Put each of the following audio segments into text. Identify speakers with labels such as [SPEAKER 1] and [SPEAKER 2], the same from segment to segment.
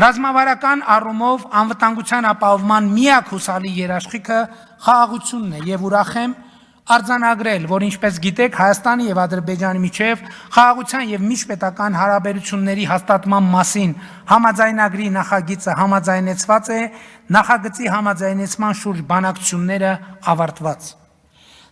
[SPEAKER 1] Ռազմավարական առումով անվտանգության ապահովման միակ հուսալի երաշխիքը խաղաղությունն է եւ ուրախ եմ արձանագրել, որ ինչպես գիտեք, Հայաստանի եւ Ադրբեջանի միջև խաղաղության եւ միջպետական հարաբերությունների հաստատման մասին համաձայնագրի նախագիծը համաձայնեցված է, նախագծի համաձայնեցման շուրջ բանակցությունները ավարտված։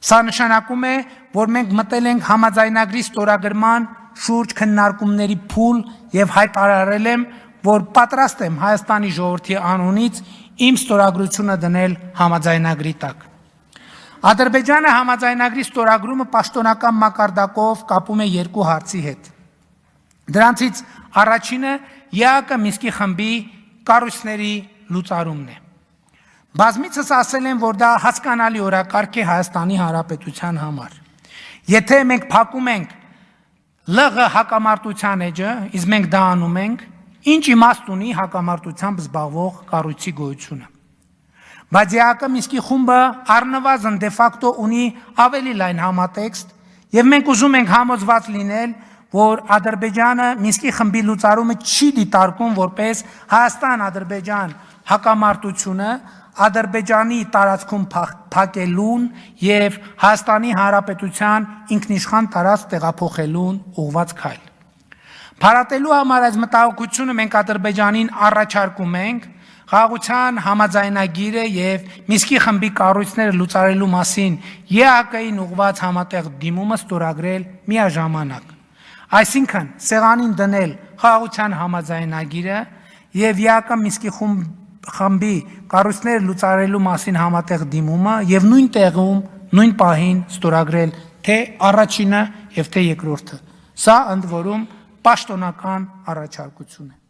[SPEAKER 1] Սա նշանակում է, որ մենք մտել ենք համաձայնագրի ստորագրման շուրջ քննարկումների փուլ եւ հայտարարել եմ, որ պատրաստ եմ Հայաստանի ժողովրդի անունից իմ ստորագրությունը դնել համաձայնագրի տակ։ Ադրբեջանը համաձայնագրի ստորագրումը պաշտոնական մակարդակով կապում է երկու հարցի հետ։ Դրանցից առաջինը ԵԱԿ Մինսկի խմբի կառույցների լուծարումն է։ Բազմիցս ասել եմ, որ դա հասկանալի օրակարգ է Հայաստանի Հանրապետության համար։ Եթե մենք փակում ենք ԼՂ հակամարտության էջը, իսկ մենք դա անում ենք, ինչ իմաստ ունի հակամարտությամբ զբաղվող կառույցի գոյությունը։ Բայց ԵԱԿ Մինսկի խումբը առնվազն դե ֆակտո ունի ավելի լայն համատեքստ եւ մենք ուզում ենք համոզված լինել, որ Ադրբեջանը Մինսկի խմբի լուծարումը չի դիտարկում որպես Հայաստան-Ադրբեջան հակամարտությունը Ադրբեջանի տարածքում փակելուն եւ Հայաստանի Հանրապետության ինքնիշխան տարածք տեղափոխելուն ուղղված քայլ։ Փարատելու համար այս մտահոգությունը մենք Ադրբեջանին առաջարկում ենք խաղաղության համաձայնագիրը եւ Մինսկի խմբի կառույցները լուծարելու մասին ԵԱԿ-ին ուղղված համատեղ դիմումը ստորագրել միաժամանակ։ Այսինքն սեղանին դնել խաղաղության համաձայնագիրը եւ ԵԱԿ Մինսկի խմբի կառույցները լուծարելու մասին համատեղ դիմումը եւ նույն տեղում, նույն պահին ստորագրել թե առաջինը եւ թե երկրորդը։ Սա ընդ որում պաշտոնական առաջարկություն է։